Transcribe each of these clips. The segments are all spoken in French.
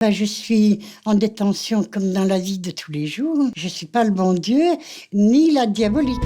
Je suis en détention comme dans la vie de tous les jours. Je ne suis pas le bon Dieu, ni la diabolique.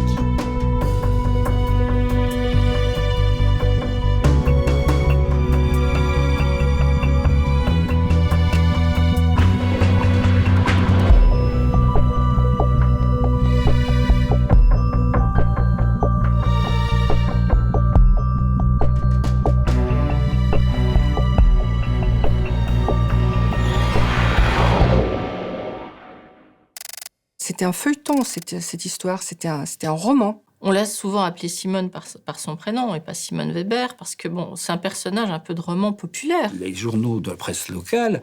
C'était un feuilleton, cette histoire, c'était un roman. On l'a souvent appelée Simone par son prénom et pas Simone Weber, parce que bon, c'est un personnage un peu de roman populaire. Les journaux de la presse locale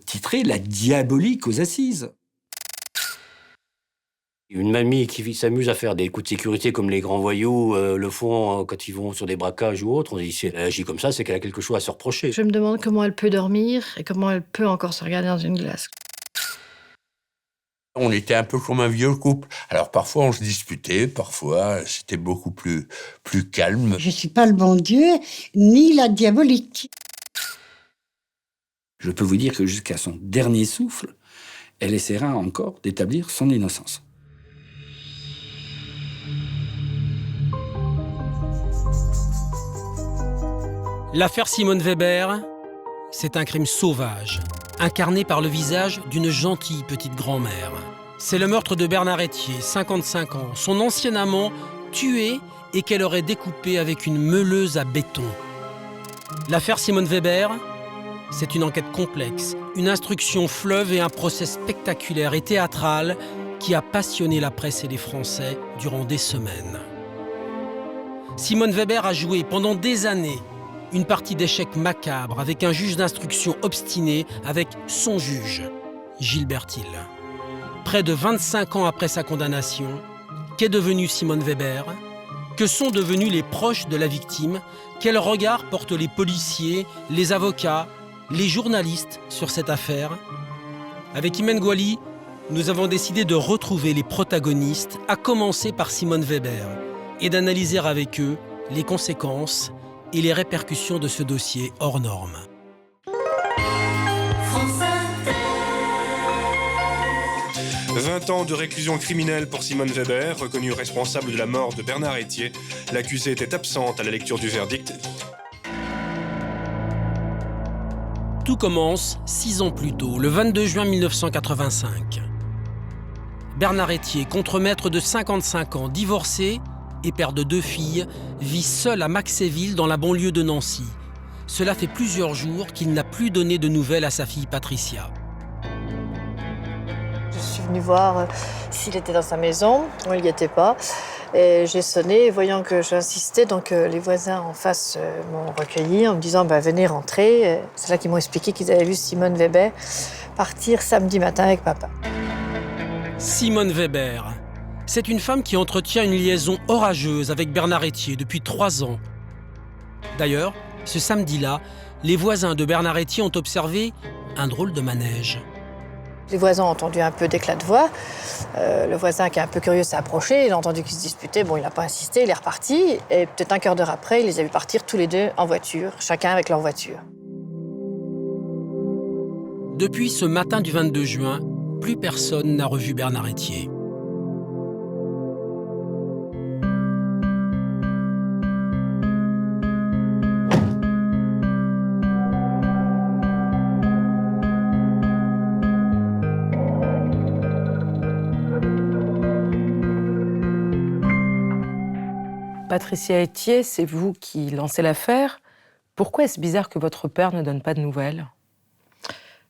titraient « La diabolique aux assises ». Une mamie qui s'amuse à faire des coups de sécurité comme les grands voyous le font quand ils vont sur des braquages ou autres. On dit si elle agit comme ça, c'est qu'elle a quelque chose à se reprocher. Je me demande comment elle peut dormir et comment elle peut encore se regarder dans une glace. On était un peu comme un vieux couple. Alors parfois on se disputait, parfois c'était beaucoup plus calme. Je ne suis pas le bon Dieu, ni la diabolique. Je peux vous dire que jusqu'à son dernier souffle, elle essaiera encore d'établir son innocence. L'affaire Simone Weber, c'est un crime sauvage, incarné par le visage d'une gentille petite grand-mère. C'est le meurtre de Bernard Etier, 55 ans, son ancien amant, tué et qu'elle aurait découpé avec une meuleuse à béton. L'affaire Simone Weber, c'est une enquête complexe, une instruction fleuve et un procès spectaculaire et théâtral qui a passionné la presse et les Français durant des semaines. Simone Weber a joué pendant des années une partie d'échecs macabre avec un juge d'instruction obstiné, avec son juge, Gilbert Hill. Près de 25 ans après sa condamnation, qu'est devenue Simone Weber? Que sont devenus les proches de la victime? Quel regard portent les policiers, les avocats, les journalistes sur cette affaire? Avec Imen Gouali, nous avons décidé de retrouver les protagonistes, à commencer par Simone Weber, et d'analyser avec eux les conséquences et les répercussions de ce dossier hors norme. 20 ans de réclusion criminelle pour Simone Weber, reconnue responsable de la mort de Bernard Etier. L'accusée était absente à la lecture du verdict. Tout commence 6 ans plus tôt, le 22 juin 1985. Bernard Etier, contremaître de 55 ans, divorcé et père de 2 filles, vit seul à Maxéville dans la banlieue de Nancy. Cela fait plusieurs jours qu'il n'a plus donné de nouvelles à sa fille Patricia. Je suis venue voir s'il était dans sa maison. Il n'y était pas. Et j'ai sonné, voyant que j'insistais, donc les voisins en face m'ont recueilli en me disant venez rentrer. C'est là qu'ils m'ont expliqué qu'ils avaient vu Simone Weber partir samedi matin avec papa. Simone Weber, c'est une femme qui entretient une liaison orageuse avec Bernard Etier depuis 3 ans. D'ailleurs, ce samedi-là, les voisins de Bernard Etier ont observé un drôle de manège. Les voisins ont entendu un peu d'éclats de voix. Le voisin qui est un peu curieux s'est approché, il a entendu qu'ils se disputaient. Bon, il n'a pas insisté, il est reparti. Et peut-être un quart d'heure après, il les a vus partir tous les deux en voiture, chacun avec leur voiture. Depuis ce matin du 22 juin, plus personne n'a revu Bernard Etier. Patricia Etier, c'est vous qui lancez l'affaire. Pourquoi est-ce bizarre que votre père ne donne pas de nouvelles?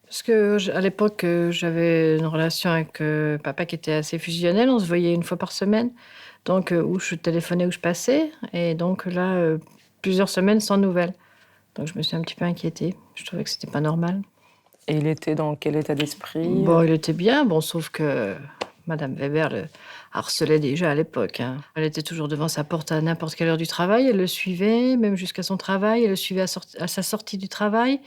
Parce qu'à l'époque, j'avais une relation avec papa qui était assez fusionnelle. On se voyait une fois par semaine. Donc, où je téléphonais, où je passais. Et donc là, plusieurs semaines sans nouvelles. Donc, je me suis un petit peu inquiétée. Je trouvais que c'était pas normal. Et il était dans quel état d'esprit? Bon, il était bien. Bon, sauf que Madame Weber le harcelait déjà à l'époque. Elle était toujours devant sa porte à n'importe quelle heure du travail. Elle le suivait, même jusqu'à son travail. Elle le suivait à sa sortie du travail.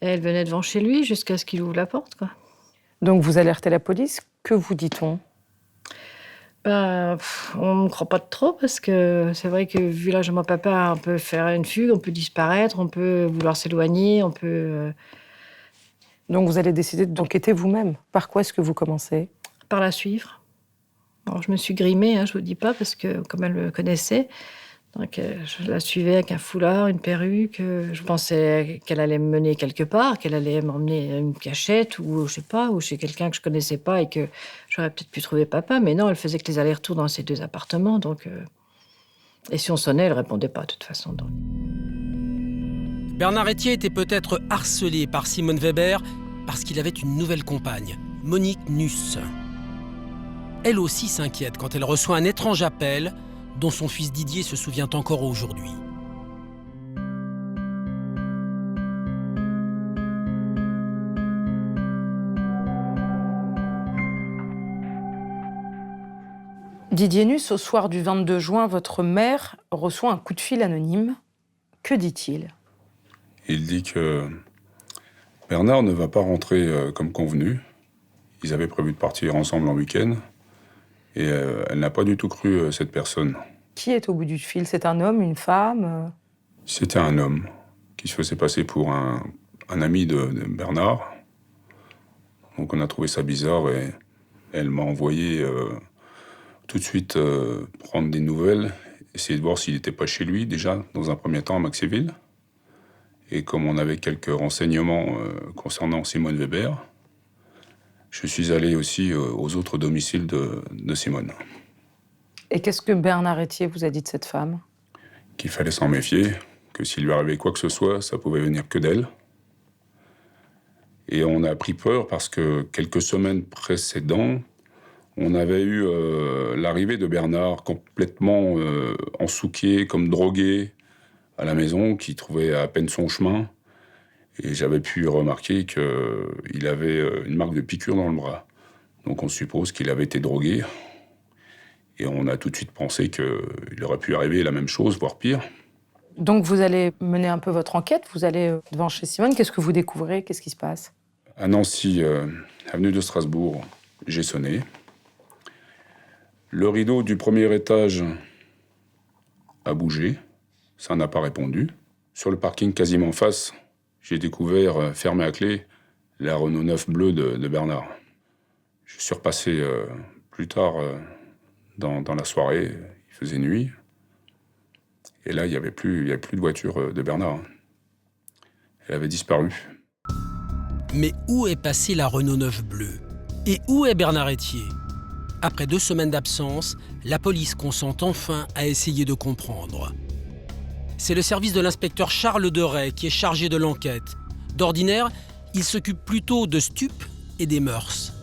Et elle venait devant chez lui jusqu'à ce qu'il ouvre la porte, quoi. Donc vous alertez la police. Que vous dit-on? On ne me croit pas trop parce que c'est vrai que vu l'âge de mon papa, on peut faire une fugue, on peut disparaître, on peut vouloir s'éloigner, on peut... Donc vous allez décider d'enquêter vous-même. Par quoi est-ce que vous commencez? Par la suivre. Alors, je me suis grimée, je ne vous dis pas, parce que comme elle me connaissait, donc je la suivais avec un foulard, une perruque. Je pensais qu'elle allait me mener quelque part, qu'elle allait m'emmener à une cachette ou je sais pas, ou chez quelqu'un que je connaissais pas et que j'aurais peut-être pu trouver papa. Mais non, elle faisait que les allers-retours dans ces 2 appartements. Donc, et si on sonnait, elle répondait pas de toute façon. Donc. Bernard Etier était peut-être harcelé par Simone Weber parce qu'il avait une nouvelle compagne, Monique Nuss. Elle aussi s'inquiète quand elle reçoit un étrange appel dont son fils Didier se souvient encore aujourd'hui. Didier Nuss, au soir du 22 juin, votre mère reçoit un coup de fil anonyme. Que dit-il? Il dit que Bernard ne va pas rentrer comme convenu. Ils avaient prévu de partir ensemble en week-end. Et elle n'a pas du tout cru cette personne. Qui est au bout du fil? C'est un homme, une femme? C'était un homme qui se faisait passer pour un ami de Bernard. Donc on a trouvé ça bizarre et elle m'a envoyé tout de suite prendre des nouvelles, essayer de voir s'il n'était pas chez lui déjà, dans un premier temps à Maxéville. Et comme on avait quelques renseignements concernant Simone Weber, je suis allé aussi aux autres domiciles de Simone. Et qu'est-ce que Bernard Etier vous a dit de cette femme? Qu'il fallait s'en méfier, que s'il lui arrivait quoi que ce soit, ça pouvait venir que d'elle. Et on a pris peur parce que quelques semaines précédentes, on avait eu l'arrivée de Bernard complètement ensouquié, comme drogué, à la maison, qui trouvait à peine son chemin. Et j'avais pu remarquer qu'il avait une marque de piqûre dans le bras. Donc on suppose qu'il avait été drogué. Et on a tout de suite pensé qu'il aurait pu arriver la même chose, voire pire. Donc vous allez mener un peu votre enquête, vous allez devant chez Simone. Qu'est-ce que vous découvrez? Qu'est-ce qui se passe? À Nancy, avenue de Strasbourg, j'ai sonné. Le rideau du premier étage a bougé. Ça n'a pas répondu. Sur le parking quasiment en face, j'ai découvert, fermé à clé, la Renault 9 bleue de Bernard. Je suis repassé plus tard dans la soirée, il faisait nuit. Et là, il n'y avait plus de voiture de Bernard. Elle avait disparu. Mais où est passée la Renault 9 bleue? Et où est Bernard Etier? Après 2 semaines d'absence, la police consent enfin à essayer de comprendre. C'est le service de l'inspecteur Charles Deray qui est chargé de l'enquête. D'ordinaire, il s'occupe plutôt de stupes et des mœurs.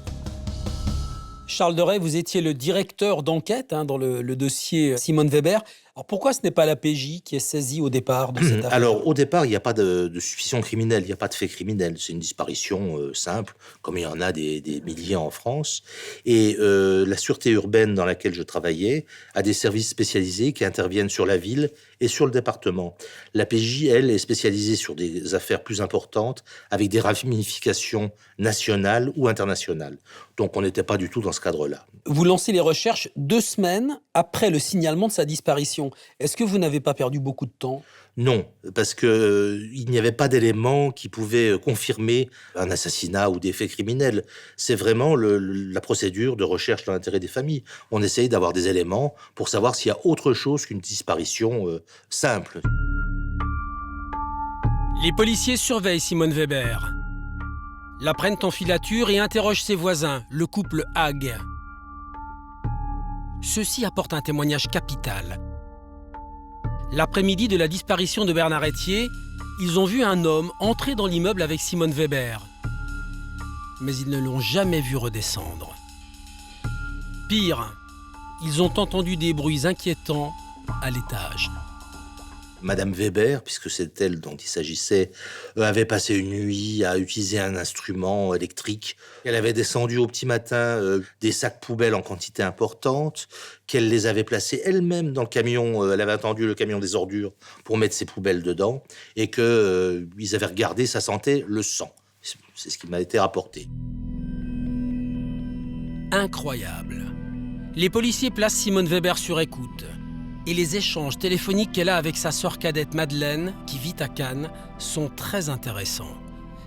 Charles Deray, vous étiez le directeur d'enquête dans le dossier Simone Weber. Alors pourquoi ce n'est pas la PJ qui est saisie au départ de cette affaire? Alors au départ, il n'y a pas de suspicion criminelle, il n'y a pas de fait criminel. C'est une disparition simple, comme il y en a des milliers en France. Et la sûreté urbaine dans laquelle je travaillais a des services spécialisés qui interviennent sur la ville et sur le département. La PJ, elle, est spécialisée sur des affaires plus importantes, avec des ramifications nationales ou internationales. Donc on n'était pas du tout dans ce cadre-là. Vous lancez les recherches 2 semaines après le signalement de sa disparition. Est-ce que vous n'avez pas perdu beaucoup de temps? Non, parce qu'il n'y avait pas d'éléments qui pouvaient confirmer un assassinat ou des faits criminels. C'est vraiment la procédure de recherche dans l'intérêt des familles. On essaye d'avoir des éléments pour savoir s'il y a autre chose qu'une disparition simple. Les policiers surveillent Simone Weber. La prennent en filature et interrogent ses voisins, le couple Hague. Ceux-ci apportent un témoignage capital. L'après-midi de la disparition de Bernard Etier, ils ont vu un homme entrer dans l'immeuble avec Simone Weber. Mais ils ne l'ont jamais vu redescendre. Pire, ils ont entendu des bruits inquiétants à l'étage. Madame Weber, puisque c'est elle dont il s'agissait, avait passé une nuit à utiliser un instrument électrique. Elle avait descendu au petit matin des sacs poubelles en quantité importante, qu'elle les avait placés elle-même dans le camion. Elle avait attendu le camion des ordures pour mettre ses poubelles dedans, et qu'ils avaient regardé, ça sentait le sang. C'est ce qui m'a été rapporté. Incroyable. Les policiers placent Simone Weber sur écoute. Et les échanges téléphoniques qu'elle a avec sa sœur cadette Madeleine, qui vit à Cannes, sont très intéressants.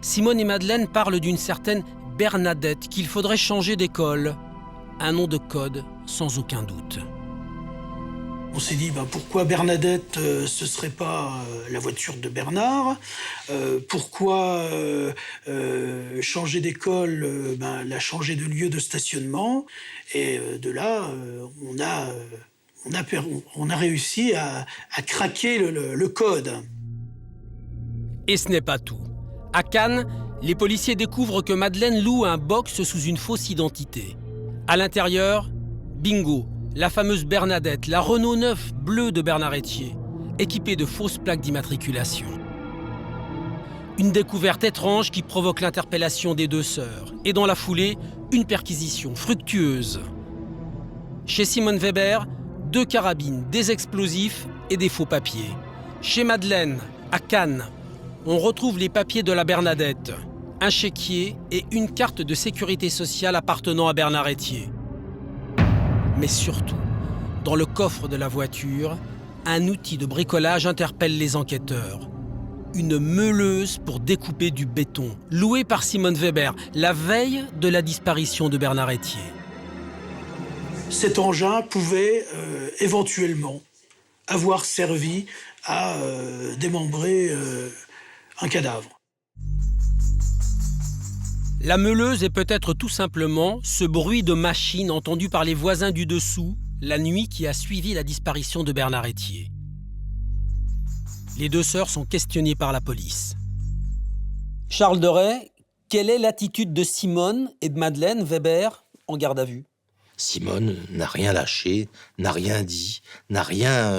Simone et Madeleine parlent d'une certaine Bernadette qu'il faudrait changer d'école. Un nom de code, sans aucun doute. On s'est dit, pourquoi Bernadette, ce serait pas la voiture de Bernard? Pourquoi changer d'école, la changer de lieu de stationnement? Et de là, on a réussi à craquer le code. Et ce n'est pas tout. À Cannes, les policiers découvrent que Madeleine loue un box sous une fausse identité. À l'intérieur, bingo, la fameuse Bernadette, la Renault 9 bleue de Bernard Etier, équipée de fausses plaques d'immatriculation. Une découverte étrange qui provoque l'interpellation des deux sœurs. Et dans la foulée, une perquisition fructueuse. Chez Simone Weber, 2 carabines, des explosifs et des faux papiers. Chez Madeleine, à Cannes, on retrouve les papiers de la Bernadette, un chéquier et une carte de sécurité sociale appartenant à Bernard Etier. Mais surtout, dans le coffre de la voiture, un outil de bricolage interpelle les enquêteurs. Une meuleuse pour découper du béton, louée par Simone Weber, la veille de la disparition de Bernard Etier. Cet engin pouvait éventuellement avoir servi à démembrer un cadavre. La meuleuse est peut-être tout simplement ce bruit de machine entendu par les voisins du dessous la nuit qui a suivi la disparition de Bernard Etier. Les deux sœurs sont questionnées par la police. Charles Deray, quelle est l'attitude de Simone et de Madeleine Weber en garde à vue? Simone n'a rien lâché, n'a rien dit, n'a rien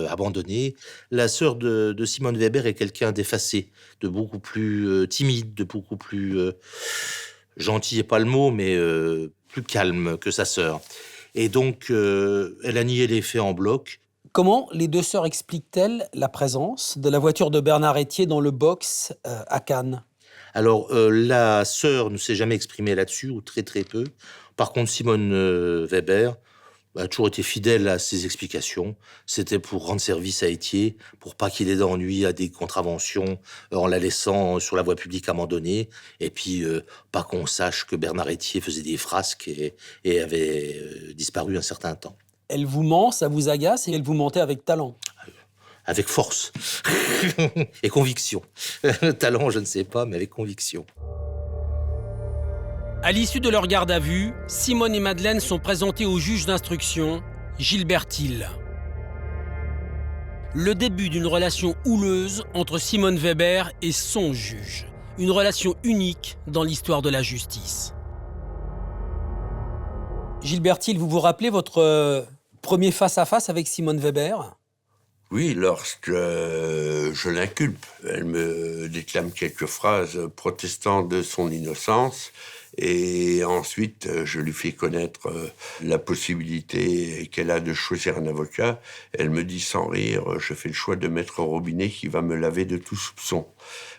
abandonné. La sœur de Simone Weber est quelqu'un d'effacé, de beaucoup plus timide, de beaucoup plus gentil, n'est pas le mot, mais plus calme que sa sœur. Et donc, elle a nié les faits en bloc. Comment les deux sœurs expliquent-elles la présence de la voiture de Bernard Etier dans le box à Cannes? Alors, la sœur ne s'est jamais exprimée là-dessus, ou très très peu. Par contre, Simone Weber a toujours été fidèle à ses explications. C'était pour rendre service à Etier, pour pas qu'il ait d'ennui à des contraventions en la laissant sur la voie publique à un moment donné. Et puis, pas qu'on sache que Bernard Etier faisait des frasques et avait disparu un certain temps. Elle vous ment, ça vous agace et elle vous mentait avec talent. Avec force et conviction. Talent, je ne sais pas, mais avec conviction. À l'issue de leur garde à vue, Simone et Madeleine sont présentées au juge d'instruction, Gilbert Thill. Le début d'une relation houleuse entre Simone Weber et son juge. Une relation unique dans l'histoire de la justice. Gilbert Thill, vous vous rappelez votre premier face-à-face avec Simone Weber? Oui, lorsque je l'inculpe. Elle me déclame quelques phrases protestant de son innocence. Et ensuite, je lui fais connaître la possibilité qu'elle a de choisir un avocat. Elle me dit sans rire, je fais le choix de Maître Robinet qui va me laver de tout soupçon.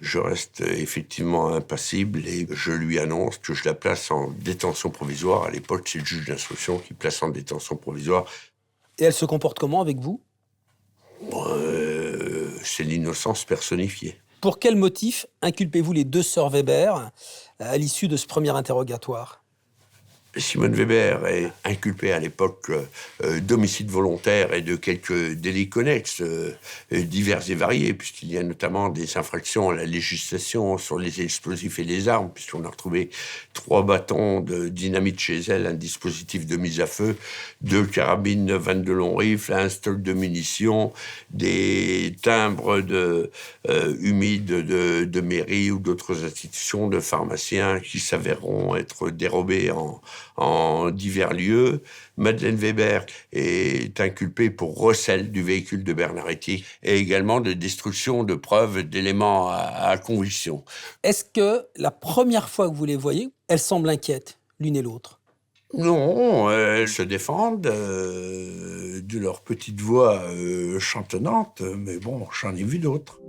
Je reste effectivement impassible et je lui annonce que je la place en détention provisoire. À l'époque, c'est le juge d'instruction qui place en détention provisoire. Et elle se comporte comment avec vous? C'est l'innocence personnifiée. Pour quel motif inculpez-vous les deux sœurs Weber à l'issue de ce premier interrogatoire? Simone Weber est inculpée à l'époque d'homicide volontaire et de quelques délits connexes divers et variés, puisqu'il y a notamment des infractions à la législation sur les explosifs et les armes, puisqu'on a retrouvé 3 bâtons de dynamite chez elle, un dispositif de mise à feu, 2 carabines 22 longs rifles, un stock de munitions, des timbres humides de mairie ou d'autres institutions, de pharmaciens qui s'avéreront être dérobés en divers lieux. Madeleine Weber est inculpée pour recel du véhicule de Bernard Etier et également de destruction de preuves d'éléments à conviction. Est-ce que la première fois que vous les voyez, elles semblent inquiètes, l'une et l'autre? Non, elles se défendent de leur petite voix chantonnante, mais bon, j'en ai vu d'autres.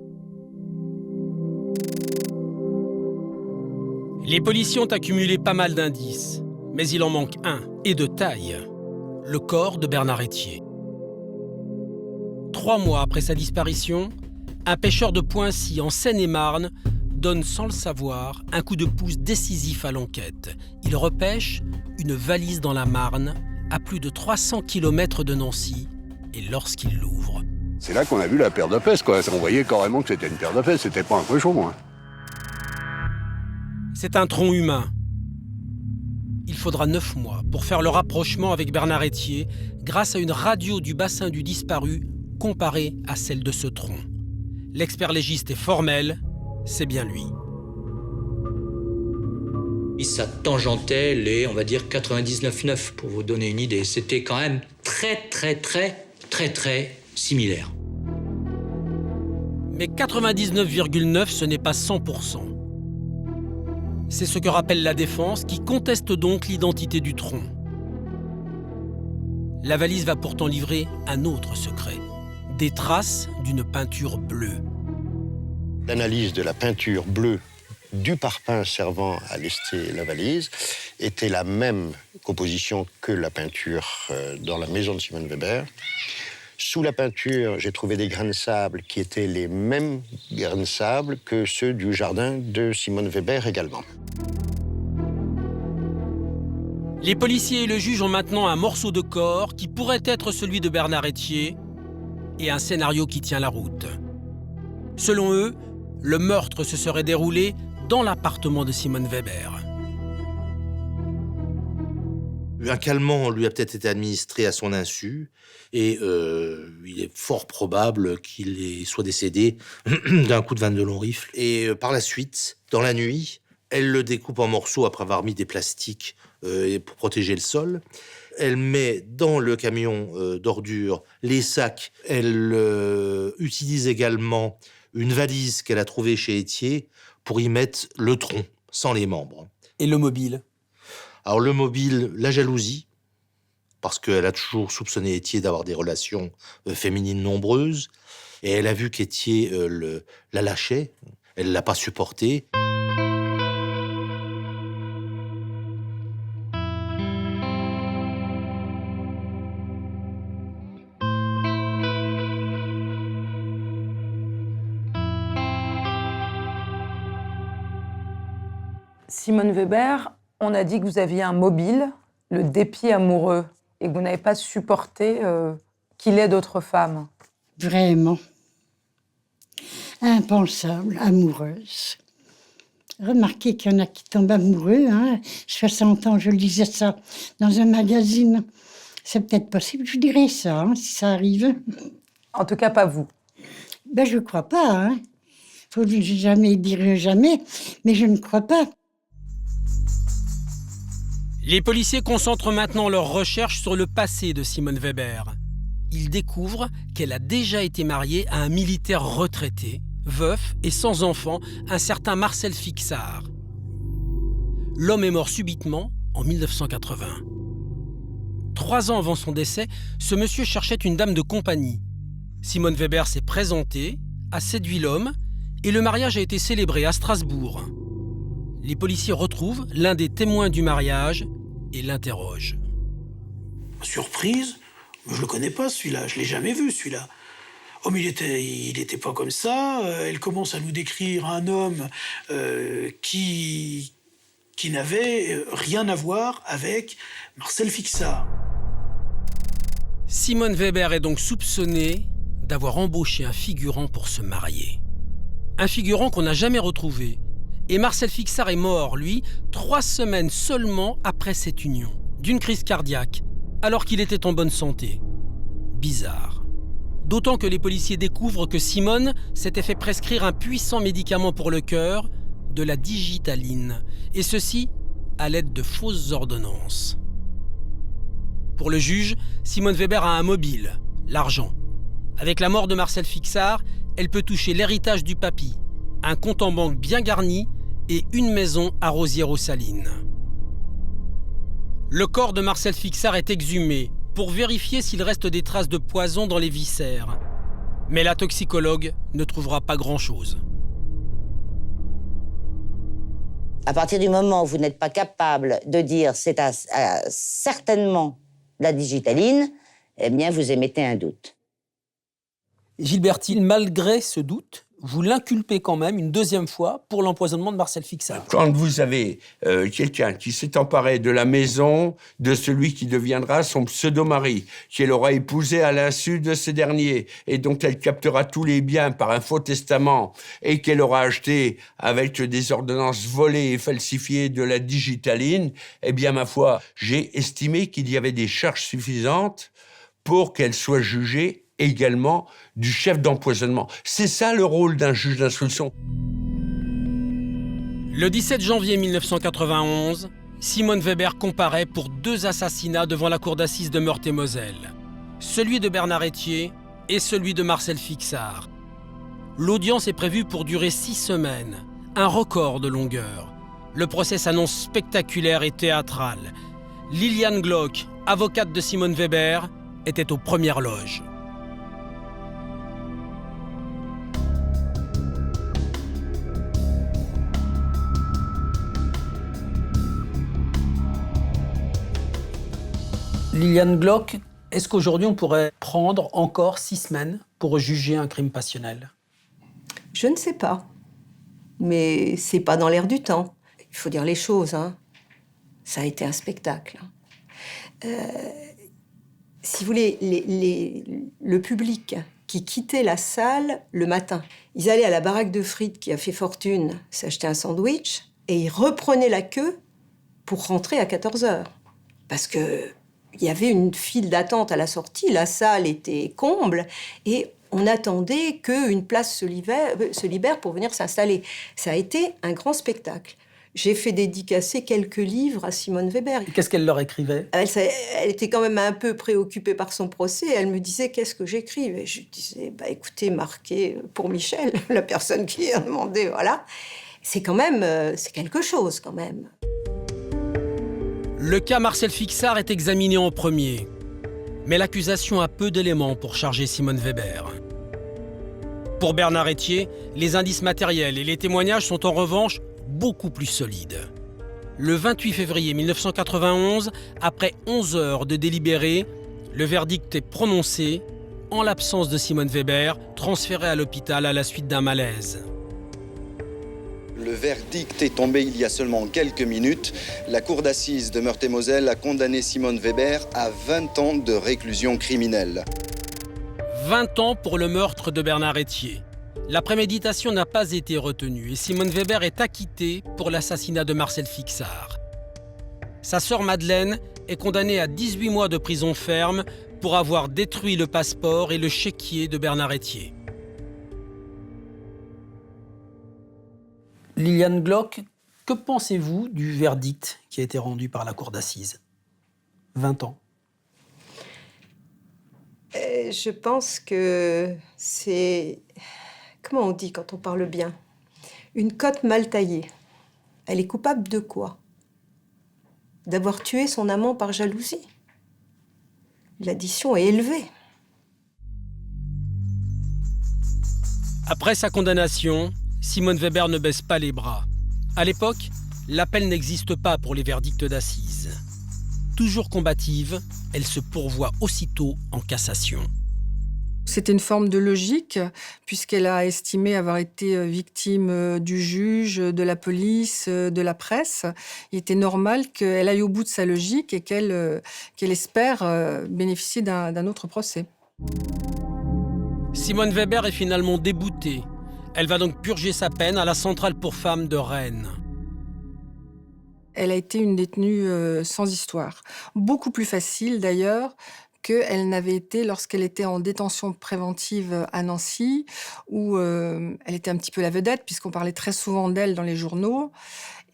Les policiers ont accumulé pas mal d'indices, mais il en manque un, et de taille. Le corps de Bernard Etier. 3 mois après sa disparition, un pêcheur de Poincy, en Seine-et-Marne, donne sans le savoir un coup de pouce décisif à l'enquête. Il repêche une valise dans la Marne, à plus de 300 km de Nancy, et lorsqu'il l'ouvre... C'est là qu'on a vu la paire de fesses, quoi. On voyait carrément que c'était une paire de fesses, c'était pas un cochon, hein. C'est un tronc humain. Il faudra 9 mois pour faire le rapprochement avec Bernard Etier grâce à une radio du bassin du disparu comparée à celle de ce tronc. L'expert légiste est formel, c'est bien lui. Ça tangentait les, on va dire, 99,9 pour vous donner une idée. C'était quand même très similaire. Mais 99,9, ce n'est pas 100%. C'est ce que rappelle la défense qui conteste donc l'identité du tronc. La valise va pourtant livrer un autre secret. Des traces d'une peinture bleue. L'analyse de la peinture bleue du parpaing servant à lester la valise était la même composition que la peinture dans la maison de Simone Weber. Sous la peinture, j'ai trouvé des grains de sable qui étaient les mêmes grains de sable que ceux du jardin de Simone Weber également. Les policiers et le juge ont maintenant un morceau de corps qui pourrait être celui de Bernard Etier et un scénario qui tient la route. Selon eux, le meurtre se serait déroulé dans l'appartement de Simone Weber. Un calmant lui a peut-être été administré à son insu et il est fort probable qu'il soit décédé d'un coup de 22 long rifle. Et par la suite, dans la nuit, elle le découpe en morceaux après avoir mis des plastiques pour protéger le sol. Elle met dans le camion d'ordures les sacs. Elle utilise également une valise qu'elle a trouvée chez Etier pour y mettre le tronc, sans les membres. Et le mobile ? Alors le mobile, la jalousie, parce qu'elle a toujours soupçonné Etier d'avoir des relations féminines nombreuses, et elle a vu qu'Etier la lâchait, elle ne l'a pas supporté. Simone Weber, on a dit que vous aviez un mobile, le dépit amoureux, et que vous n'avez pas supporté qu'il ait d'autres femmes. Vraiment. Impensable, amoureuse. Remarquez qu'il y en a qui tombent amoureux. 60 ans, je lisais ça dans un magazine. C'est peut-être possible, je dirais ça, si ça arrive. En tout cas, pas vous. Ben, je ne crois pas. Faut jamais dire jamais, mais je ne crois pas. Les policiers concentrent maintenant leurs recherches sur le passé de Simone Weber. Ils découvrent qu'elle a déjà été mariée à un militaire retraité, veuf et sans enfant, un certain Marcel Fixard. L'homme est mort subitement en 1980. 3 ans avant son décès, ce monsieur cherchait une dame de compagnie. Simone Weber s'est présentée, a séduit l'homme, et le mariage a été célébré à Strasbourg. Les policiers retrouvent l'un des témoins du mariage et l'interrogent. Surprise, je le connais pas celui-là, je l'ai jamais vu celui-là. Oh mais il était pas comme ça. Elle commence à nous décrire un homme qui n'avait rien à voir avec Marcel Fixard. Simone Weber est donc soupçonnée d'avoir embauché un figurant pour se marier. Un figurant qu'on n'a jamais retrouvé. Et Marcel Fixard est mort, lui, 3 semaines seulement après cette union, d'une crise cardiaque, alors qu'il était en bonne santé. Bizarre. D'autant que les policiers découvrent que Simone s'était fait prescrire un puissant médicament pour le cœur, de la digitaline, et ceci à l'aide de fausses ordonnances. Pour le juge, Simone Weber a un mobile, l'argent. Avec la mort de Marcel Fixard, elle peut toucher l'héritage du papy, un compte en banque bien garni et une maison à Rosières-aux-Salines. Le corps de Marcel Fixard est exhumé pour vérifier s'il reste des traces de poison dans les viscères. Mais la toxicologue ne trouvera pas grand-chose. À partir du moment où vous n'êtes pas capable de dire c'est certainement la digitaline, eh bien vous émettez un doute. Gilbertine, malgré ce doute, vous l'inculpez quand même une deuxième fois pour l'empoisonnement de Marcel Fixard. Quand vous avez quelqu'un qui s'est emparé de la maison de celui qui deviendra son pseudo-mari, qu'elle aura épousé à l'insu de ce dernier, et dont elle captera tous les biens par un faux testament, et qu'elle aura acheté avec des ordonnances volées et falsifiées de la digitaline, eh bien, ma foi, j'ai estimé qu'il y avait des charges suffisantes pour qu'elle soit jugée également du chef d'empoisonnement. C'est ça le rôle d'un juge d'instruction. Le 17 janvier 1991, Simone Weber comparaît pour 2 assassinats devant la cour d'assises de Meurthe-et-Moselle. Celui de Bernard Etier et celui de Marcel Fixard. L'audience est prévue pour durer 6 semaines, un record de longueur. Le procès s'annonce spectaculaire et théâtral. Liliane Glock, avocate de Simone Weber, était aux premières loges. Liliane Glock, est-ce qu'aujourd'hui on pourrait prendre encore 6 semaines pour juger un crime passionnel? Je ne sais pas. Mais c'est pas dans l'air du temps. Il faut dire les choses, hein. Ça a été un spectacle. Si vous voulez, le public qui quittait la salle le matin, ils allaient à la baraque de frites qui a fait fortune s'acheter un sandwich et ils reprenaient la queue pour rentrer à 14h. Parce que il y avait une file d'attente à la sortie, la salle était comble et on attendait qu'une place se libère pour venir s'installer. Ça a été un grand spectacle. J'ai fait dédicacer quelques livres à Simone Weber. Qu'est-ce qu'elle leur écrivait? Elle était quand même un peu préoccupée par son procès. Elle me disait, qu'est-ce que j'écrive? Et je disais, écoutez, marquez pour Michel, la personne qui a demandé, voilà. C'est quand même, c'est quelque chose quand même. Le cas Marcel Fixard est examiné en premier. Mais l'accusation a peu d'éléments pour charger Simone Weber. Pour Bernard Etier, les indices matériels et les témoignages sont en revanche beaucoup plus solides. Le 28 février 1991, après 11 heures de délibéré, le verdict est prononcé en l'absence de Simone Weber, transférée à l'hôpital à la suite d'un malaise. Le verdict est tombé il y a seulement quelques minutes. La cour d'assises de Meurthe-et-Moselle a condamné Simone Weber à 20 ans de réclusion criminelle. 20 ans pour le meurtre de Bernard Etier. La préméditation n'a pas été retenue et Simone Weber est acquittée pour l'assassinat de Marcel Fixard. Sa sœur Madeleine est condamnée à 18 mois de prison ferme pour avoir détruit le passeport et le chéquier de Bernard Etier. Liliane Glock, que pensez-vous du verdict qui a été rendu par la cour d'assises? 20 ans. Je pense que c'est... Comment on dit quand on parle bien? Une cote mal taillée. Elle est coupable de quoi? D'avoir tué son amant par jalousie. L'addition est élevée. Après sa condamnation, Simone Weber ne baisse pas les bras. À l'époque, l'appel n'existe pas pour les verdicts d'assises. Toujours combative, elle se pourvoit aussitôt en cassation. C'était une forme de logique, puisqu'elle a estimé avoir été victime du juge, de la police, de la presse. Il était normal qu'elle aille au bout de sa logique et qu'elle espère bénéficier d'un autre procès. Simone Weber est finalement déboutée. Elle va donc purger sa peine à la centrale pour femmes de Rennes. Elle a été une détenue sans histoire. Beaucoup plus facile d'ailleurs qu'elle n'avait été lorsqu'elle était en détention préventive à Nancy, où elle était un petit peu la vedette, puisqu'on parlait très souvent d'elle dans les journaux.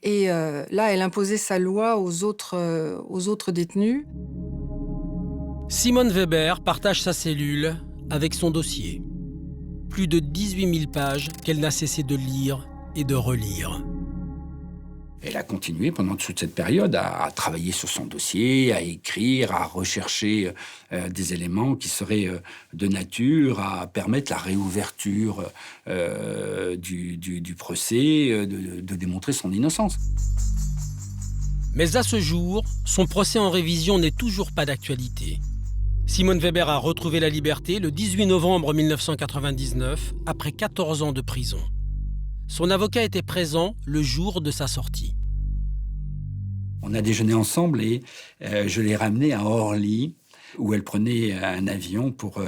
Et là, elle imposait sa loi aux autres détenus. Simone Weber partage sa cellule avec son dossier. Plus de 18 000 pages qu'elle n'a cessé de lire et de relire. Elle a continué pendant toute cette période à travailler sur son dossier, à écrire, à rechercher des éléments qui seraient de nature à permettre la réouverture du procès, de démontrer son innocence. Mais à ce jour, son procès en révision n'est toujours pas d'actualité. Simone Weber a retrouvé la liberté le 18 novembre 1999, après 14 ans de prison. Son avocat était présent le jour de sa sortie. On a déjeuné ensemble et je l'ai ramenée à Orly, où elle prenait un avion pour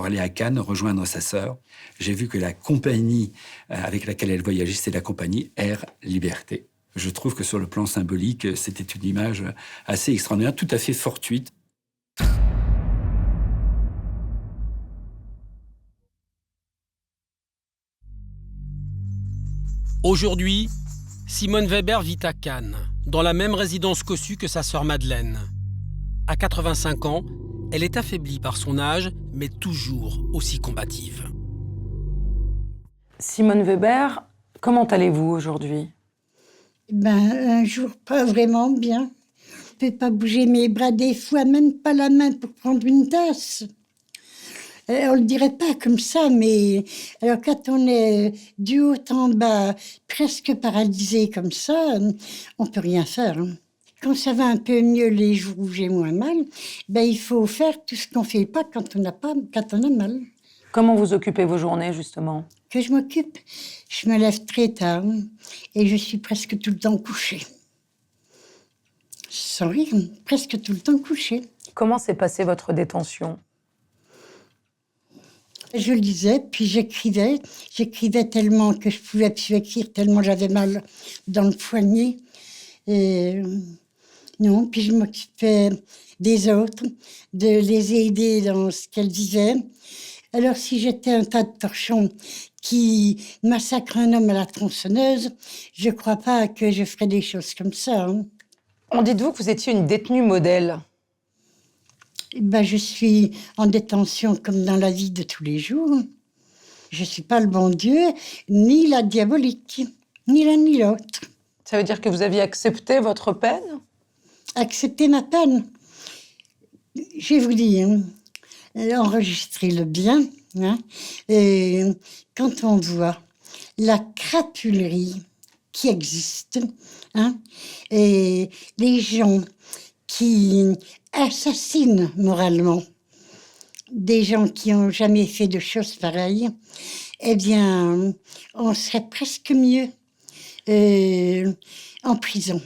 aller à Cannes, rejoindre sa sœur. J'ai vu que la compagnie avec laquelle elle voyageait, c'était la compagnie Air Liberté. Je trouve que sur le plan symbolique, c'était une image assez extraordinaire, tout à fait fortuite. Aujourd'hui, Simone Weber vit à Cannes, dans la même résidence cossue que sa sœur Madeleine. À 85 ans, elle est affaiblie par son âge, mais toujours aussi combative. Simone Weber, comment allez-vous aujourd'hui? Un jour, pas vraiment bien. Je ne peux pas bouger mes bras des fois, même pas la main pour prendre une tasse. On ne le dirait pas comme ça, mais alors quand on est du haut en bas, presque paralysé comme ça, on ne peut rien faire. Quand ça va un peu mieux les jours où j'ai moins mal, il faut faire tout ce qu'on ne fait pas quand on a mal. Comment vous occupez vos journées, justement? Que je m'occupe, je me lève très tard et je suis presque tout le temps couchée. Sans rire, presque tout le temps couchée. Comment s'est passée votre détention? Je lisais, puis j'écrivais. J'écrivais tellement que je ne pouvais plus écrire, tellement j'avais mal dans le poignet. Et non, puis je m'occupais des autres, de les aider dans ce qu'elles disaient. Alors si j'étais un tas de torchons qui massacrent un homme à la tronçonneuse, je ne crois pas que je ferais des choses comme ça. On dit de vous que vous étiez une détenue modèle. Je suis en détention comme dans la vie de tous les jours. Je ne suis pas le bon Dieu, ni la diabolique, ni l'un ni l'autre. Ça veut dire que vous aviez accepté votre peine? Accepter ma peine? Je vais vous dire, enregistrez-le bien. Et quand on voit la crapulerie qui existe, et les gens qui assassinent moralement des gens qui n'ont jamais fait de choses pareilles, eh bien, on serait presque mieux en prison.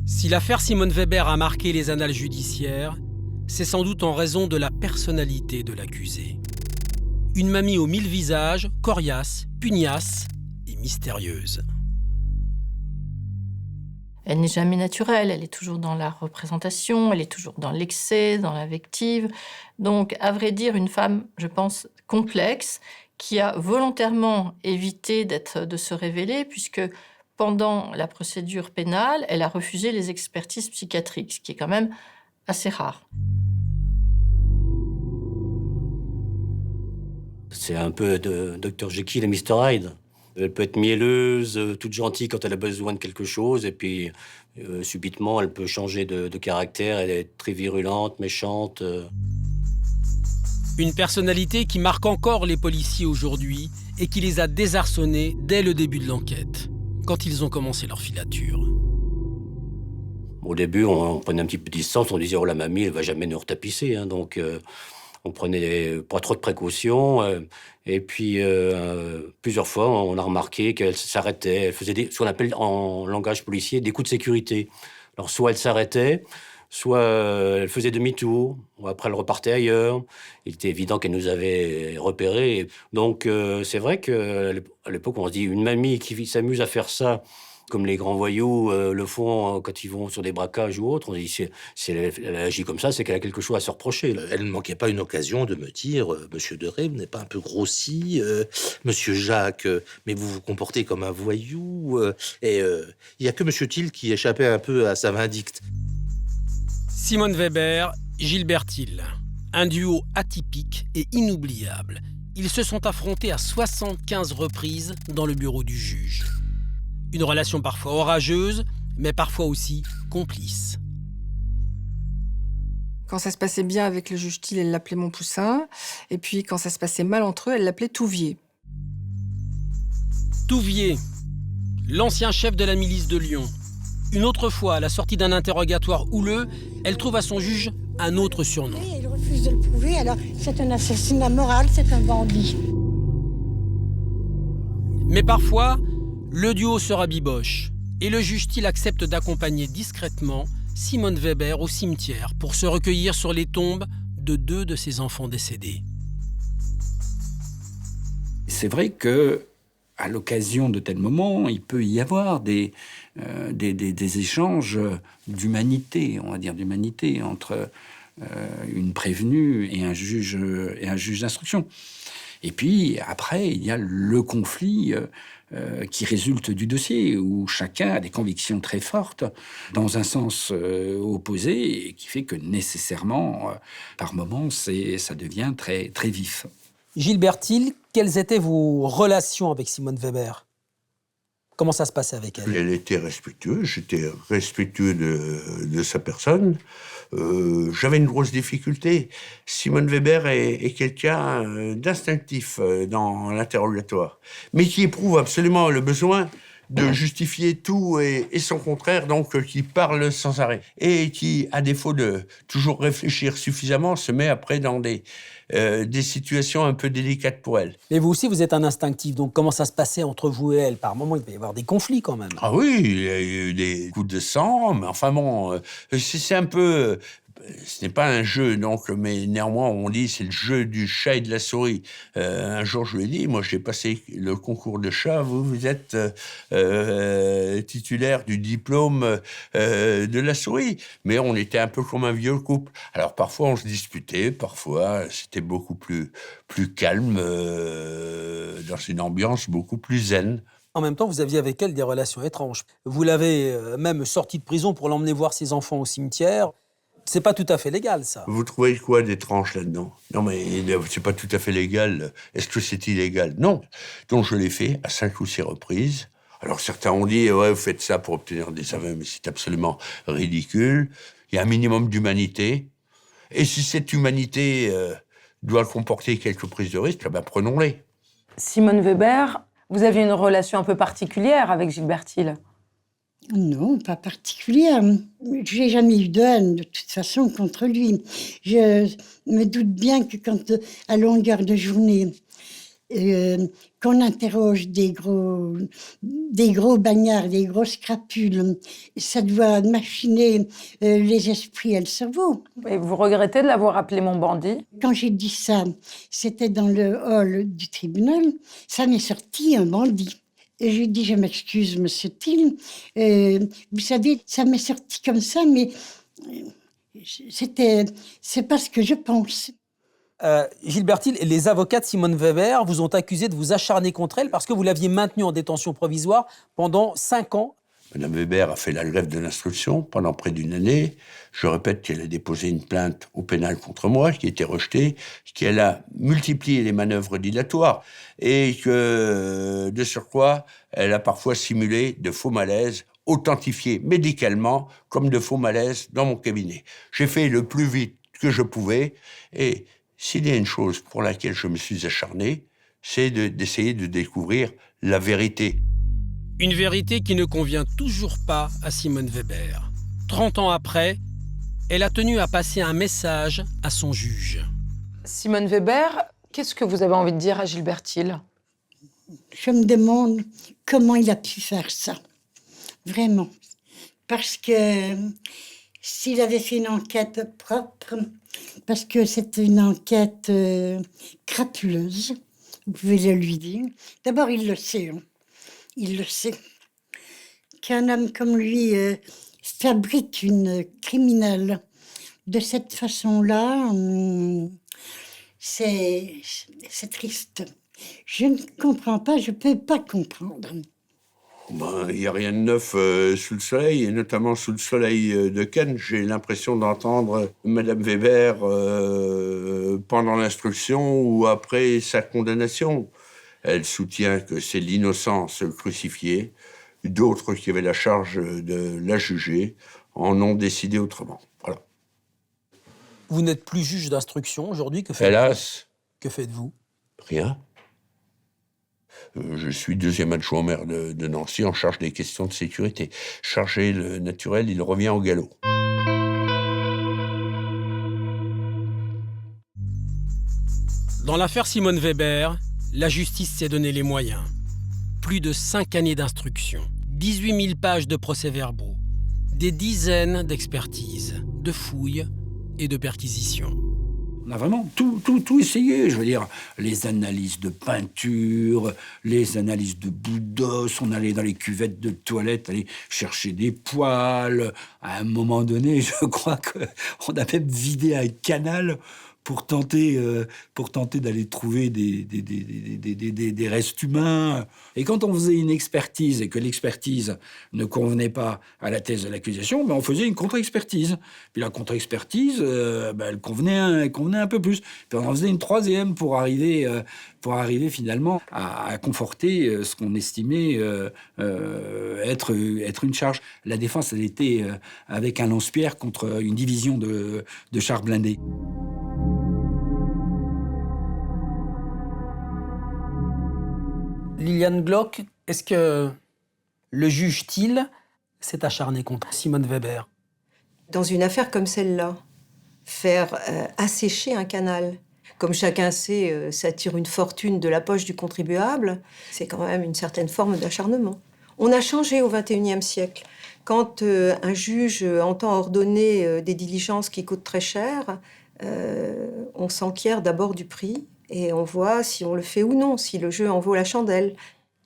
Si l'affaire Simone Weber a marqué les annales judiciaires, c'est sans doute en raison de la personnalité de l'accusée. Une mamie aux 1000 visages, coriace, pugnace et mystérieuse. Elle n'est jamais naturelle, elle est toujours dans la représentation, elle est toujours dans l'excès, dans l'invective. Donc, à vrai dire, une femme, je pense, complexe, qui a volontairement évité de se révéler, puisque pendant la procédure pénale, elle a refusé les expertises psychiatriques, ce qui est quand même assez rare. C'est un peu de Dr Jekyll et Mr Hyde. Elle peut être mielleuse, toute gentille quand elle a besoin de quelque chose, et puis subitement, elle peut changer de caractère, elle est très virulente, méchante. Une personnalité qui marque encore les policiers aujourd'hui et qui les a désarçonnés dès le début de l'enquête, quand ils ont commencé leur filature. Au début, on prenait un petit peu de distance, on disait « Oh, la mamie, elle va jamais nous retapisser », donc on prenait pas trop de précautions. Et puis, plusieurs fois, on a remarqué qu'elle s'arrêtait. Elle faisait ce qu'on appelle en langage policier des coups de sécurité. Alors, soit elle s'arrêtait, soit elle faisait demi-tour, ou après elle repartait ailleurs. Il était évident qu'elle nous avait repérés. Donc, c'est vrai qu'à l'époque, on se dit, une mamie qui s'amuse à faire ça, comme les grands voyous le font quand ils vont sur des braquages ou autres, on dit, si elle agit comme ça, c'est qu'elle a quelque chose à se reprocher. Elle ne manquait pas une occasion de me dire « Monsieur de Ré, vous n'êtes pas un peu grossi Monsieur Jacques, mais vous vous comportez comme un voyou ?» Et il n'y a que Monsieur Thiel qui échappait un peu à sa vindicte. Simone Weber, Gilbert Thiel. Un duo atypique et inoubliable. Ils se sont affrontés à 75 reprises dans le bureau du juge. Une relation parfois orageuse, mais parfois aussi complice. Quand ça se passait bien avec le juge Thiel, elle l'appelait mon poussin. Et puis quand ça se passait mal entre eux, elle l'appelait Touvier. Touvier, l'ancien chef de la milice de Lyon. Une autre fois, à la sortie d'un interrogatoire houleux, elle trouve à son juge un autre surnom. Il refuse de le prouver, alors c'est un assassinat moral, c'est un bandit. Mais parfois, le duo se rabiboche et le juge-t-il accepte d'accompagner discrètement Simone Weber au cimetière pour se recueillir sur les tombes de 2 de ses enfants décédés. C'est vrai que à l'occasion de tels moments, il peut y avoir des échanges d'humanité, on va dire d'humanité, entre une prévenue et un juge d'instruction. Et puis, après, il y a le conflit qui résulte du dossier, où chacun a des convictions très fortes dans un sens opposé, et qui fait que nécessairement, par moments, ça devient très, très vif. Gilbert Thiel, quelles étaient vos relations avec Simone Weber? Comment ça se passait avec elle? Elle était respectueuse, j'étais respectueux de sa personne. J'avais une grosse difficulté. Simone Weber est quelqu'un d'instinctif dans l'interrogatoire, mais qui éprouve absolument le besoin de justifier tout et son contraire, donc qui parle sans arrêt. Et qui, à défaut de toujours réfléchir suffisamment, se met après dans des situations un peu délicates pour elle. Mais vous aussi, vous êtes un instinctif, donc comment ça se passait entre vous et elle? Par moments, il devait y avoir des conflits quand même. Ah oui, il y a eu des coups de sang, mais enfin bon, c'est un peu... Ce n'est pas un jeu, donc, mais néanmoins, on dit c'est le jeu du chat et de la souris. Un jour, je lui ai dit, moi, j'ai passé le concours de chat, vous êtes titulaire du diplôme de la souris. Mais on était un peu comme un vieux couple. Alors, parfois, on se disputait, parfois, c'était beaucoup plus calme, dans une ambiance beaucoup plus zen. En même temps, vous aviez avec elle des relations étranges. Vous l'avez même sortie de prison pour l'emmener voir ses enfants au cimetière. C'est pas tout à fait légal, ça. Vous trouvez quoi d'étrange là-dedans? Non, mais c'est pas tout à fait légal. Est-ce que c'est illégal? Non. Donc je l'ai fait à 5 ou 6 reprises. Alors certains ont dit, ouais, vous faites ça pour obtenir des aveux, mais c'est absolument ridicule. Il y a un minimum d'humanité. Et si cette humanité doit comporter quelques prises de risque, ben prenons-les. Simone Weber, vous aviez une relation un peu particulière avec Gilbert Thiel? Non, pas particulière. Je n'ai jamais eu de haine, de toute façon, contre lui. Je me doute bien que quand, à longueur de journée, qu'on interroge des gros bagnards, des grosses crapules, ça doit machiner les esprits et le cerveau. Et vous regrettez de l'avoir appelé mon bandit? Quand j'ai dit ça, c'était dans le hall du tribunal, ça m'est sorti un bandit. Et je lui ai dit, je m'excuse, monsieur Thiel. Vous savez, ça m'est sorti comme ça, mais c'est pas ce que je pense. Gilbert Thiel, les avocats de Simone Weber vous ont accusé de vous acharner contre elle parce que vous l'aviez maintenue en détention provisoire pendant 5 ans. Madame Weber a fait la grève de l'instruction pendant près d'une année. Je répète qu'elle a déposé une plainte au pénal contre moi, qui a été rejetée, qu'elle a multiplié les manœuvres dilatoires et que, de surcroît, elle a parfois simulé de faux malaises authentifiés médicalement comme de faux malaises dans mon cabinet. J'ai fait le plus vite que je pouvais et s'il y a une chose pour laquelle je me suis acharné, c'est d'essayer de découvrir la vérité. Une vérité qui ne convient toujours pas à Simone Weber. 30 ans après, elle a tenu à passer un message à son juge. Simone Weber, qu'est-ce que vous avez envie de dire à Gilbert Thiel? Je me demande comment il a pu faire ça. Vraiment. Parce que s'il avait fait une enquête propre, parce que c'est une enquête crapuleuse, vous pouvez le lui dire. D'abord, il le sait. Il le sait. Qu'un homme comme lui fabrique une criminelle de cette façon-là, c'est triste. Je ne comprends pas, je ne peux pas comprendre. Il n'y a rien de neuf sous le soleil, et notamment sous le soleil de Cannes. J'ai l'impression d'entendre Madame Weber pendant l'instruction ou après sa condamnation. Elle soutient que c'est l'innocence crucifiée. D'autres qui avaient la charge de la juger en ont décidé autrement. Voilà. Vous n'êtes plus juge d'instruction aujourd'hui, que faites-vous? Hélas. Que faites-vous? Rien. Je suis deuxième adjoint au maire de Nancy en charge des questions de sécurité. Chargé le naturel, il revient au galop. Dans l'affaire Simone Weber, la justice s'est donné les moyens. Plus de 5 années d'instruction, 18 000 pages de procès-verbaux, des dizaines d'expertises, de fouilles et de perquisitions. On a vraiment tout essayé. Je veux dire, les analyses de peinture, les analyses de bout d'os. On allait dans les cuvettes de toilette, aller chercher des poils. À un moment donné, je crois qu'on a même vidé un canal pour tenter d'aller trouver des restes humains. Et quand on faisait une expertise et que l'expertise ne convenait pas à la thèse de l'accusation, on faisait une contre-expertise. Puis la contre-expertise, elle convenait un peu plus. Puis on en faisait une troisième pour arriver finalement à conforter ce qu'on estimait être une charge. La défense, elle était avec un lance-pierre contre une division de chars blindés. Liliane Glock, est-ce que le juge Thiel s'est acharné contre Simone Weber? Dans une affaire comme celle-là, faire assécher un canal, comme chacun sait, ça tire une fortune de la poche du contribuable, c'est quand même une certaine forme d'acharnement. On a changé au XXIe siècle. Quand un juge entend ordonner des diligences qui coûtent très cher, on s'enquiert d'abord du prix et on voit si on le fait ou non, si le jeu en vaut la chandelle.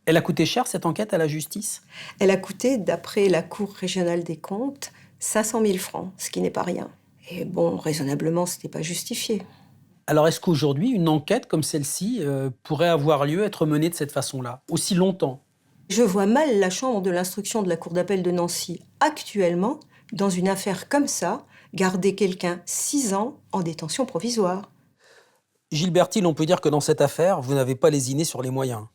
Elle a coûté cher, cette enquête, à la justice? Elle a coûté, d'après la Cour régionale des comptes, 500 000 francs, ce qui n'est pas rien. Et bon, raisonnablement, ce n'était pas justifié. Alors, est-ce qu'aujourd'hui, une enquête comme celle-ci pourrait avoir lieu, être menée de cette façon-là, aussi longtemps? Je vois mal la chambre de l'instruction de la Cour d'appel de Nancy, actuellement, dans une affaire comme ça, garder quelqu'un 6 ans en détention provisoire. Gilbert Thiel, on peut dire que dans cette affaire, vous n'avez pas lésiné sur les moyens.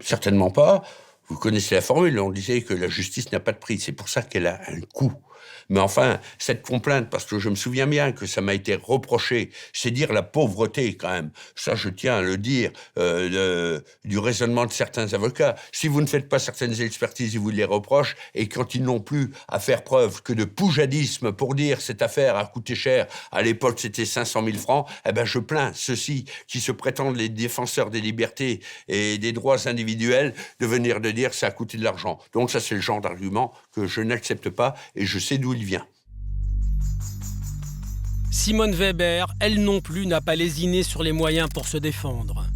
Certainement pas. Vous connaissez la formule, on disait que la justice n'a pas de prix. C'est pour ça qu'elle a un coût. Mais enfin, cette complainte, parce que je me souviens bien que ça m'a été reproché, c'est dire la pauvreté quand même. Ça, je tiens à le dire, du raisonnement de certains avocats. Si vous ne faites pas certaines expertises, ils vous les reprochent, et quand ils n'ont plus à faire preuve que de poujadisme pour dire cette affaire a coûté cher, à l'époque c'était 500 000 francs, eh ben je plains ceux-ci qui se prétendent les défenseurs des libertés et des droits individuels de venir de dire ça a coûté de l'argent. Donc ça, c'est le genre d'argument que je n'accepte pas, et je sais d'où il vient. Simone Weber, elle non plus, n'a pas lésiné sur les moyens pour se défendre.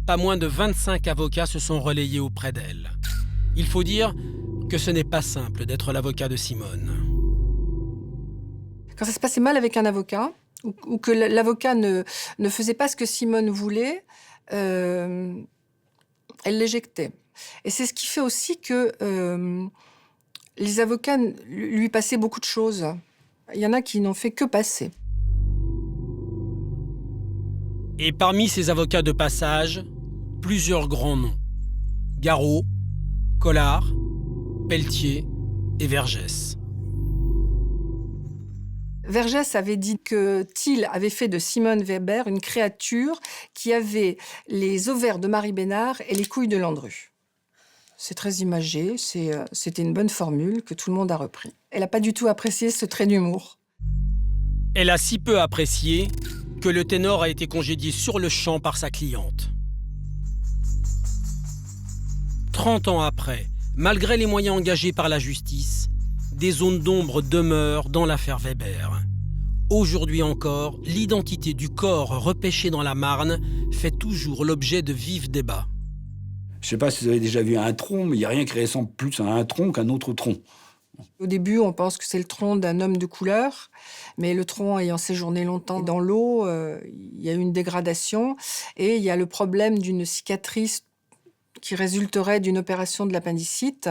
Pas moins de 25 avocats se sont relayés auprès d'elle. Il faut dire que ce n'est pas simple d'être l'avocat de Simone. Quand ça se passait mal avec un avocat, ou que l'avocat ne faisait pas ce que Simone voulait, elle l'éjectait. Et c'est ce qui fait aussi que les avocats lui passaient beaucoup de choses. Il y en a qui n'ont fait que passer. Et parmi ces avocats de passage, plusieurs grands noms. Garot, Collard, Pelletier et Vergès. Vergès avait dit que Thiel avait fait de Simone Weber une créature qui avait les ovaires de Marie Bénard et les couilles de Landru. C'est très imagé, c'était une bonne formule que tout le monde a repris. Elle n'a pas du tout apprécié ce trait d'humour. Elle a si peu apprécié que le ténor a été congédié sur le champ par sa cliente. 30 ans après, malgré les moyens engagés par la justice, des zones d'ombre demeurent dans l'affaire Weber. Aujourd'hui encore, l'identité du corps repêché dans la Marne fait toujours l'objet de vifs débats. Je ne sais pas si vous avez déjà vu un tronc, mais il n'y a rien qui ressemble plus à un tronc qu'un autre tronc. Au début, on pense que c'est le tronc d'un homme de couleur, mais le tronc ayant séjourné longtemps dans l'eau, il y a eu une dégradation et il y a le problème d'une cicatrice qui résulterait d'une opération de l'appendicite.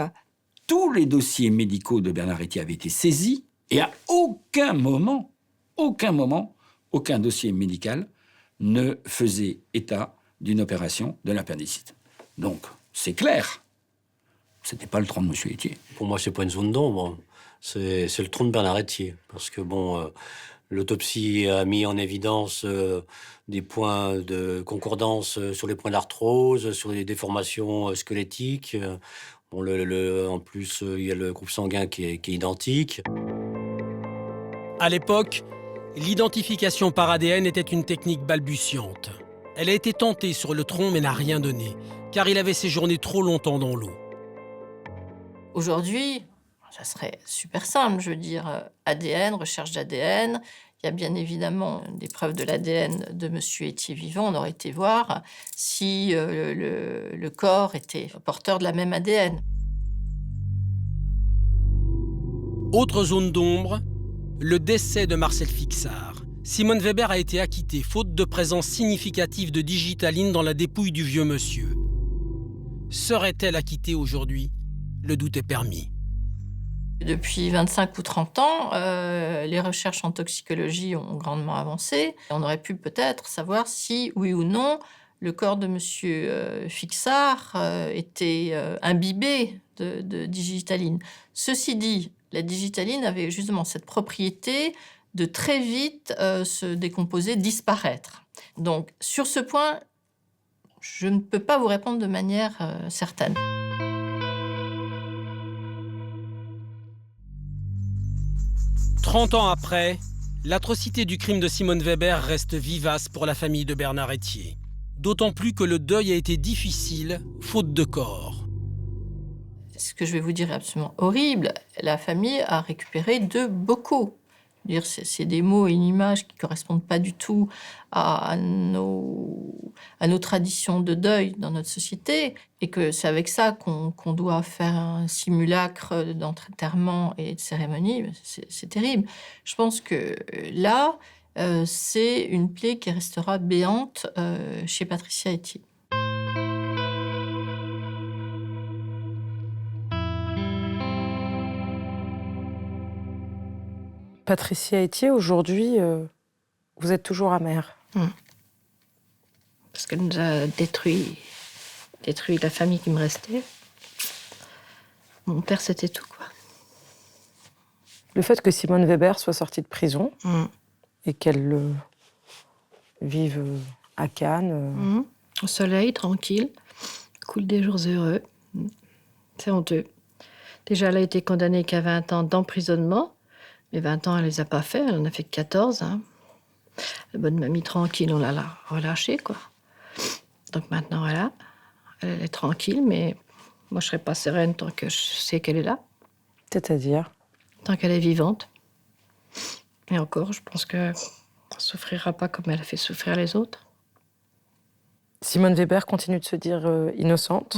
Tous les dossiers médicaux de Bernard Rétier avaient été saisis et à aucun moment, aucun dossier médical ne faisait état d'une opération de l'appendicite. Donc, c'est clair. C'était pas le tronc de M. Rétier. Pour moi, c'est pas une zone d'ombre. C'est le tronc de Bernard Rétier. Parce que, L'autopsie a mis en évidence des points de concordance sur les points d'arthrose, sur les déformations squelettiques. Bon, en plus, il y a le groupe sanguin qui est identique. À l'époque, l'identification par ADN était une technique balbutiante. Elle a été tentée sur le tronc mais n'a rien donné, car il avait séjourné trop longtemps dans l'eau. Aujourd'hui, ça serait super simple, je veux dire, ADN, recherche d'ADN. Il y a bien évidemment des preuves de l'ADN de M. Étier vivant. On aurait été voir si le corps était porteur de la même ADN. Autre zone d'ombre, le décès de Marcel Fixart. Simone Weber a été acquittée faute de présence significative de digitaline dans la dépouille du vieux monsieur. Serait-elle acquittée aujourd'hui? Le doute est permis. Depuis 25 ou 30 ans, les recherches en toxicologie ont grandement avancé. On aurait pu peut-être savoir si, oui ou non, le corps de M. Fixart était imbibé de digitaline. Ceci dit, la digitaline avait justement cette propriété de très vite se décomposer, disparaître. Donc, sur ce point, je ne peux pas vous répondre de manière certaine. « 30 ans après, l'atrocité du crime de Simone Weber reste vivace pour la famille de Bernard Étier. D'autant plus que le deuil a été difficile, faute de corps. Ce que je vais vous dire est absolument horrible. La famille a récupéré 2 bocaux. C'est des mots et une image qui ne correspondent pas du tout à nos traditions de deuil dans notre société, et que c'est avec ça qu'on doit faire un simulacre d'enterrement et de cérémonie. C'est terrible. Je pense que là, c'est une plaie qui restera béante chez Patricia Étier. Patricia Étier, aujourd'hui, vous êtes toujours amère. Parce qu'elle nous a détruit la famille qui me restait. Mon père, c'était tout, quoi. Le fait que Simone Weber soit sortie de prison et qu'elle vive à Cannes... Au soleil, tranquille, coule des jours heureux. C'est honteux. Déjà, elle a été condamnée qu'à 20 ans d'emprisonnement. Mais 20 ans, elle les a pas fait, elle en a fait que 14. La bonne mamie tranquille, on l'a relâchée, quoi. Donc maintenant, voilà, elle est tranquille, mais moi, je serai pas sereine tant que je sais qu'elle est là. C'est-à-dire? Tant qu'elle est vivante. Et encore, je pense qu'elle ne souffrira pas comme elle a fait souffrir les autres. Simone Weber continue de se dire innocente.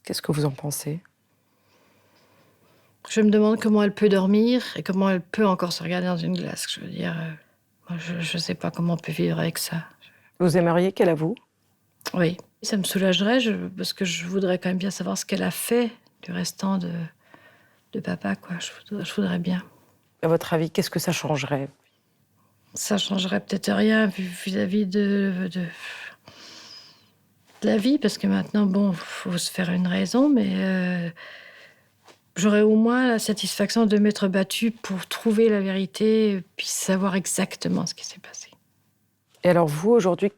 Qu'est-ce que vous en pensez? Je me demande comment elle peut dormir et comment elle peut encore se regarder dans une glace. Je veux dire, moi, je ne sais pas comment on peut vivre avec ça. Vous aimeriez qu'elle avoue? Oui. Ça me soulagerait parce que je voudrais quand même bien savoir ce qu'elle a fait du restant de papa, quoi. Je voudrais bien. À votre avis, qu'est-ce que ça changerait? Ça changerait peut-être rien vis-à-vis de la vie, parce que maintenant, bon, faut se faire une raison, mais... J'aurais au moins la satisfaction de m'être battue pour trouver la vérité, puis savoir exactement ce qui s'est passé. Et alors vous, aujourd'hui,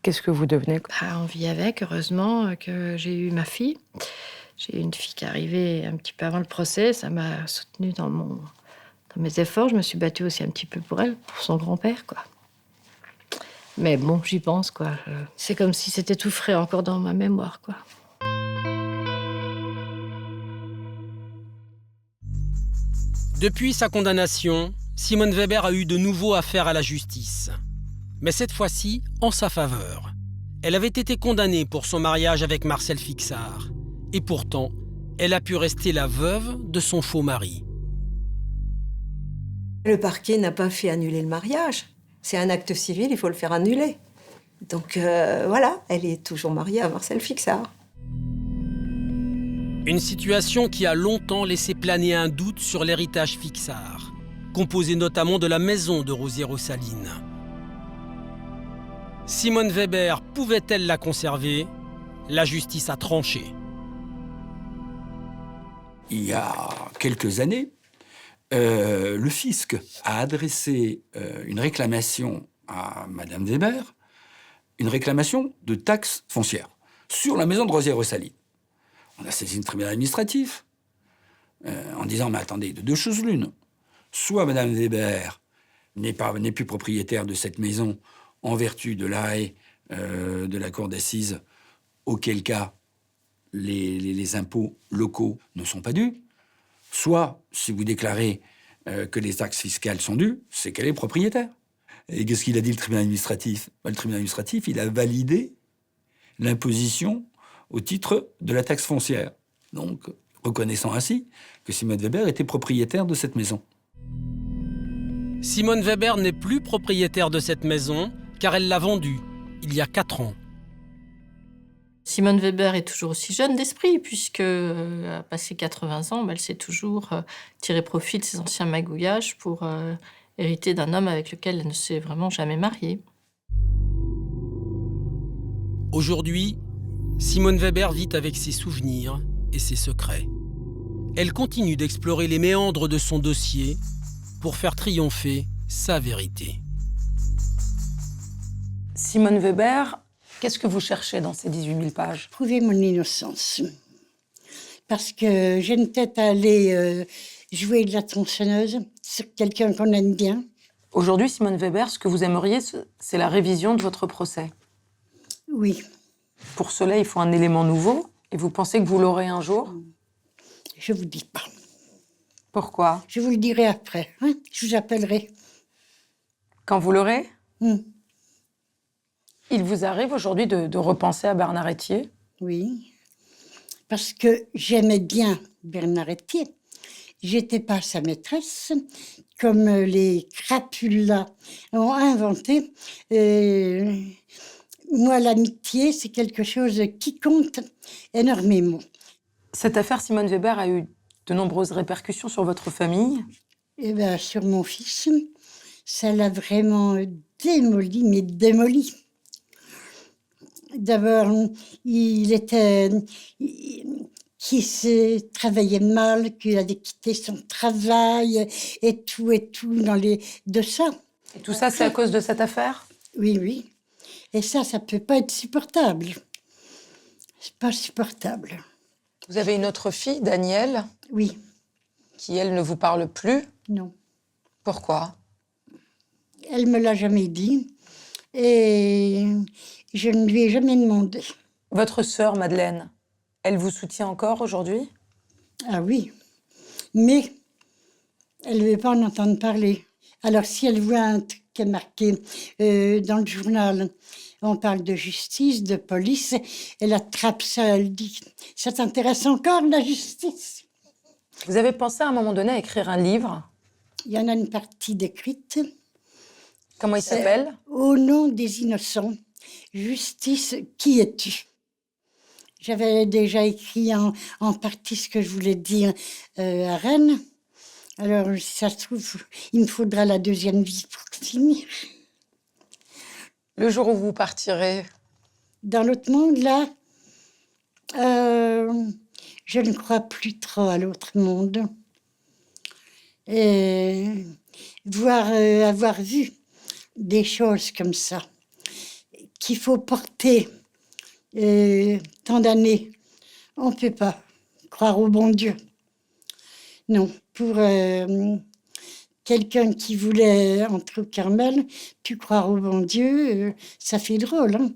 qu'est-ce que vous devenez? On vit avec, heureusement que j'ai eu ma fille. J'ai eu une fille qui est arrivée un petit peu avant le procès. Ça m'a soutenue dans mes efforts. Je me suis battue aussi un petit peu pour elle, pour son grand-père, quoi. Mais bon, j'y pense, quoi. C'est comme si c'était tout frais encore dans ma mémoire, quoi. Depuis sa condamnation, Simone Weber a eu de nouveau affaire à la justice. Mais cette fois-ci, en sa faveur. Elle avait été condamnée pour son mariage avec Marcel Fixart. Et pourtant, elle a pu rester la veuve de son faux mari. Le parquet n'a pas fait annuler le mariage. C'est un acte civil, il faut le faire annuler. Donc voilà, elle est toujours mariée à Marcel Fixart. Une situation qui a longtemps laissé planer un doute sur l'héritage Fixart, composé notamment de la maison de Rosières-aux-Salines. Simone Weber pouvait-elle la conserver? La justice a tranché. Il y a quelques années, le fisc a adressé une réclamation à Madame Weber, une réclamation de taxe foncière sur la maison de Rosières-aux-Salines. On a saisi le tribunal administratif en disant, mais attendez, de deux choses l'une. Soit Madame Weber n'est plus propriétaire de cette maison en vertu de l'arrêt de la cour d'assises, auquel cas les impôts locaux ne sont pas dus. Soit, si vous déclarez que les taxes fiscales sont dues, c'est qu'elle est propriétaire. Et qu'est-ce qu'il a dit le tribunal administratif ? Le tribunal administratif, il a validé l'imposition au titre de la taxe foncière. Donc, reconnaissant ainsi que Simone Weber était propriétaire de cette maison. Simone Weber n'est plus propriétaire de cette maison car elle l'a vendue il y a 4 ans. Simone Weber est toujours aussi jeune d'esprit, puisque, à passé 80 ans, elle s'est toujours tiré profit de ses anciens magouillages pour hériter d'un homme avec lequel elle ne s'est vraiment jamais mariée. Aujourd'hui, Simone Weber vit avec ses souvenirs et ses secrets. Elle continue d'explorer les méandres de son dossier pour faire triompher sa vérité. Simone Weber, qu'est-ce que vous cherchez dans ces 18 000 pages ? Prouver mon innocence. Parce que j'ai une tête à aller jouer de la tronçonneuse sur quelqu'un qu'on aime bien. Aujourd'hui, Simone Weber, ce que vous aimeriez, c'est la révision de votre procès. Oui. Pour cela, il faut un élément nouveau. Et vous pensez que vous l'aurez un jour ? Je ne vous dis pas. Pourquoi ? Je vous le dirai après. Hein, je vous appellerai. Quand vous l'aurez ? Il vous arrive aujourd'hui de repenser à Bernard Etier ? Oui. Parce que j'aimais bien Bernard Etier. J'étais pas sa maîtresse, comme les crapulas ont inventé. Moi, l'amitié, c'est quelque chose qui compte énormément. Cette affaire Simone Weber a eu de nombreuses répercussions sur votre famille ? Eh bien, sur mon fils, ça l'a vraiment démoli, mais démoli. D'abord, il travaillait mal, qu'il avait quitté son travail et tout de ça. Et tout ça, c'est à cause de cette affaire ? Oui, oui. Et ça peut pas être supportable. C'est pas supportable. Vous avez une autre fille, Danielle ? Oui. Qui, elle, ne vous parle plus ? Non. Pourquoi ? Elle me l'a jamais dit. Et je ne lui ai jamais demandé. Votre sœur, Madeleine, elle vous soutient encore aujourd'hui ? Ah oui. Mais elle ne veut pas en entendre parler. Alors, si elle voit un truc qui est marqué dans le journal, on parle de justice, de police, elle attrape ça, elle dit « Ça t'intéresse encore, la justice ?» Vous avez pensé à un moment donné à écrire un livre ? Il y en a une partie d'écrite. Comment il s'appelle ? Au nom des innocents, justice, qui es-tu ? J'avais déjà écrit en partie ce que je voulais dire à Rennes. Alors, si ça se trouve, il me faudra la deuxième vie pour finir. Le jour où vous partirez ? Dans l'autre monde, là, je ne crois plus trop à l'autre monde. Et avoir vu des choses comme ça, qu'il faut porter tant d'années, on ne peut pas croire au bon Dieu. Non, pour quelqu'un qui voulait entrer au Carmel, puis croire au bon Dieu, ça fait drôle, hein.